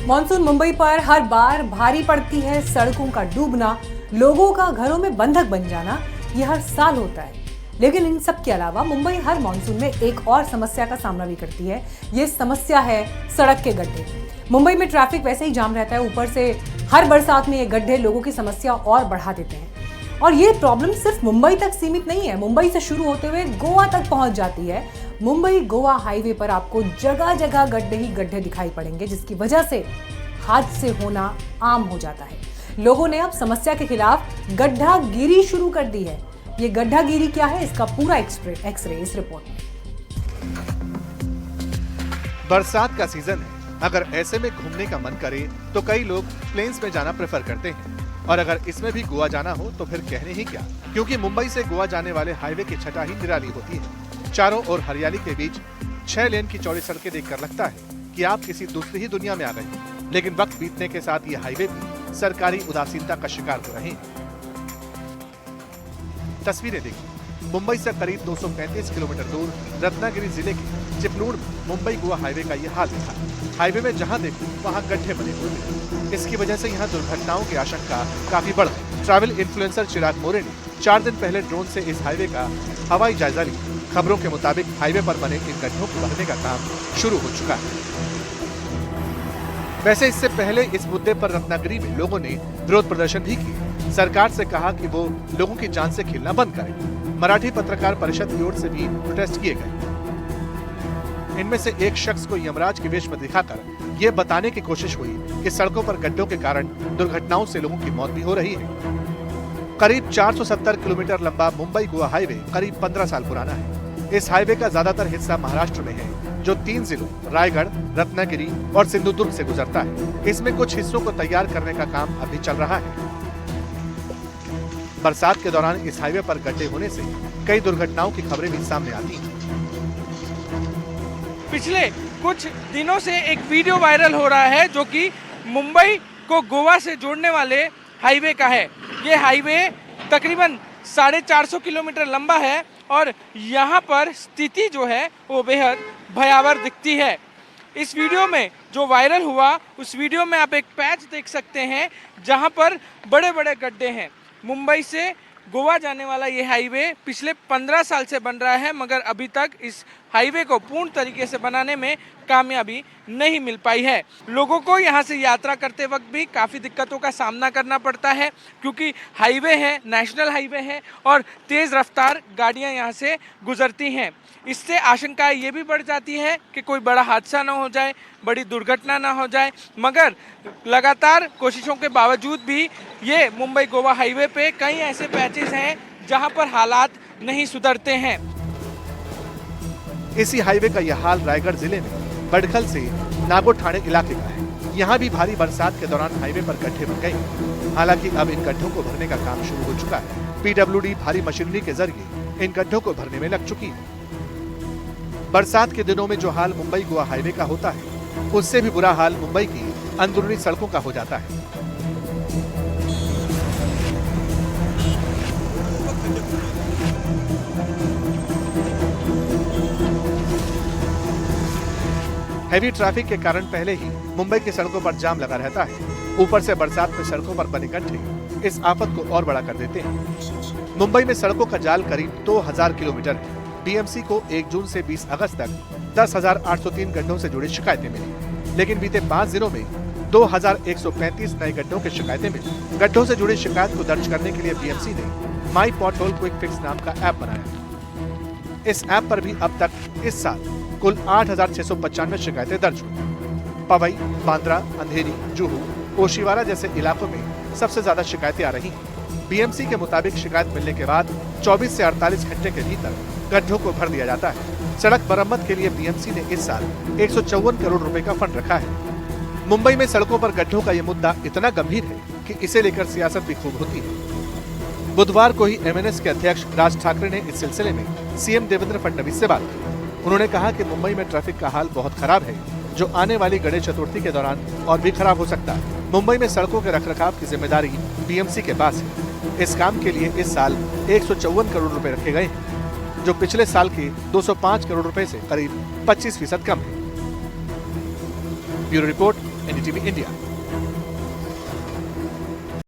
Monsoon Mumbai पर हर बार भारी पड़ती है। सड़कों का डूबना, लोगों का घरों में बंधक बन जाना, यह हर साल होता है। लेकिन इन सब के अलावा मुंबई हर मॉनसून में एक और समस्या का सामना भी करती है। ये समस्या है सड़क के गड्ढे। मुंबई में ट्रैफिक वैसे ही जाम रहता है, ऊपर से हर बरसात में ये गड्ढे लोगों की समस्या और बढ़ा देते हैं। और ये प्रॉब्लम सिर्फ मुंबई तक सीमित नहीं है, मुंबई से शुरू होते हुए गोवा तक पहुंच जाती है। मुंबई गोवा हाईवे पर आपको जगह जगह गड्ढे ही गड्ढे दिखाई पड़ेंगे, जिसकी वजह से हादसे होना आम हो जाता है। लोगों ने अब समस्या के खिलाफ गड्ढागिरी शुरू कर दी है। ये गड्ढागिरी क्या है, इसका पूरा एक्सरे इस रिपोर्ट में। बरसात का सीजन है, अगर ऐसे में घूमने का मन करे तो कई लोग प्लेन्स में जाना प्रेफर करते हैं, और अगर इसमें भी गोवा जाना हो तो फिर कहने ही क्या, क्योंकि मुंबई से गोवा जाने वाले हाईवे की छटा ही निराली होती है। चारों ओर हरियाली के बीच 6 लेन की चौड़ी सड़कें देखकर लगता है कि आप किसी दूसरी ही दुनिया में आ गए। लेकिन वक्त बीतने के साथ ये हाईवे भी सरकारी उदासीनता का शिकार हो रहे हैं। तस्वीरें देखिए, मुंबई से करीब 235 किलोमीटर दूर रत्नागिरी जिले के चिपलूण में मुंबई गोवा हाईवे का यह हाल था। हाईवे में जहां देखो वहां गड्ढे बने हुए हैं। इसकी वजह से यहां दुर्घटनाओं की आशंका काफी बढ़ गई। ट्रैवल इन्फ्लुएंसर चिराग मोरे ने 4 दिन पहले ड्रोन से इस हाईवे का हवाई जायजा लिया। खबरों के मुताबिक हाईवे पर बने इन गड्ढों को भरने का काम शुरू हो चुका है। वैसे इससे पहले इस मुद्दे पर रत्नागिरी में लोगों ने विरोध प्रदर्शन भी किए। सरकार से कहा कि वो लोगों की जान से खेलना बंद करें। मराठी पत्रकार परिषद की ओर से भी प्रोटेस्ट किए गए। इनमें से एक शख्स को यमराज के वेश में दिखाकर ये बताने की कोशिश हुई कि सड़कों पर गड्ढों के कारण दुर्घटनाओं से लोगों की मौत भी हो रही है। करीब 470 किलोमीटर लंबा मुंबई गोवा हाईवे करीब 15 साल पुराना है। इस हाईवे का ज्यादातर हिस्सा महाराष्ट्र में है, जो 3 जिलों रायगढ़, रत्नागिरी और सिंधुदुर्ग से गुजरता है। इसमें कुछ हिस्सों को तैयार करने का काम अभी चल रहा है। बरसात के दौरान इस हाईवे पर गड्ढे होने से कई दुर्घटनाओं की खबरें भी सामने आती हैं। पिछले कुछ दिनों से एक वीडियो वायरल हो रहा है जो कि मुंबई को गोवा से जोड़ने वाले हाईवे का है। ये हाईवे तकरीबन 450 किलोमीटर लंबा है और यहाँ पर स्थिति जो है वो बेहद भयावह दिखती है। इस वीडियो में जो वायरल हुआ, उस वीडियो में आप एक पैच देख सकते हैं जहाँ पर बड़े बड़े गड्ढे हैं। मुंबई से गोवा जाने वाला ये हाईवे पिछले 15 साल से बन रहा है, मगर अभी तक इस हाईवे को पूर्ण तरीके से बनाने में कामयाबी नहीं मिल पाई है। लोगों को यहाँ से यात्रा करते वक्त भी काफ़ी दिक्कतों का सामना करना पड़ता है, क्योंकि हाईवे है, नेशनल हाईवे है और तेज़ रफ्तार गाड़ियाँ यहाँ से गुजरती हैं। इससे आशंकाएं ये भी बढ़ जाती है कि कोई बड़ा हादसा ना हो जाए, बड़ी दुर्घटना ना हो जाए। मगर लगातार कोशिशों के बावजूद भी ये मुंबई गोवा हाईवे पे कई ऐसे पैचेस हैं जहां पर हालात नहीं सुधरते हैं। इसी हाईवे का यह हाल रायगढ़ जिले में बड़खल से नागो ठाणे इलाके का है। यहाँ भी भारी बरसात के दौरान हाईवे पर गड्ढे बन गए। हालांकि अब इन गड्ढों को भरने का काम शुरू हो चुका है। पीडब्ल्यूडी भारी मशीनरी के जरिए इन गड्ढों को भरने में लग चुकी है। बरसात के दिनों में जो हाल मुंबई गोवा हाईवे का होता है, उससे भी बुरा हाल मुंबई की अंदरूनी सड़कों का हो जाता है। हैवी ट्रैफिक के कारण पहले ही मुंबई की सड़कों पर जाम लगा रहता है। ऊपर से बरसात में सड़कों पर बने गड्ढे इस आफत को और बड़ा कर देते हैं। मुंबई में सड़कों का जाल करीब 2000 किलोमीटर है। बीएमसी को 1 जून से 20 अगस्त तक 10,803 गड्ढों से जुड़ी शिकायतें मिली, लेकिन बीते 5 दिनों में 2,135 नए गड्ढों की शिकायतें मिली। गड्ढों से जुड़ी शिकायत को दर्ज करने के लिए बीएमसी ने माई पॉटहोल क्विक फिक्स नाम का ऐप बनाया। इस ऐप पर भी अब तक इस साल कुल 8,695 शिकायतें दर्ज हुई। पवई, बांद्रा, अंधेरी, जुहू, ओशिवारा जैसे इलाकों में सबसे ज्यादा शिकायतें आ रही हैं। बीएमसी के मुताबिक शिकायत मिलने के बाद 24 से 48 घंटे के भीतर गड्ढों को भर दिया जाता है। सड़क मरम्मत के लिए बीएमसी ने इस साल 154 करोड़ रुपए का फंड रखा है। मुंबई में सड़कों पर गड्ढों का यह मुद्दा इतना गंभीर है कि इसे लेकर सियासत भी खूब होती है। बुधवार को ही एमएनएस के अध्यक्ष राज ठाकरे ने इस सिलसिले में सीएम देवेंद्र फडणवीस से बात की। उन्होंने कहा कि मुंबई में ट्रैफिक का हाल बहुत खराब है, जो आने वाली गणेश चतुर्थी के दौरान और भी खराब हो सकता है। मुंबई में सड़कों के रखरखाव की जिम्मेदारी बीएमसी के पास है। इस काम के लिए इस साल 154 करोड़ रुपए रखे गए हैं, जो पिछले साल के 205 करोड़ रुपए से करीब 25% कम है। Bureau report, NDTV India.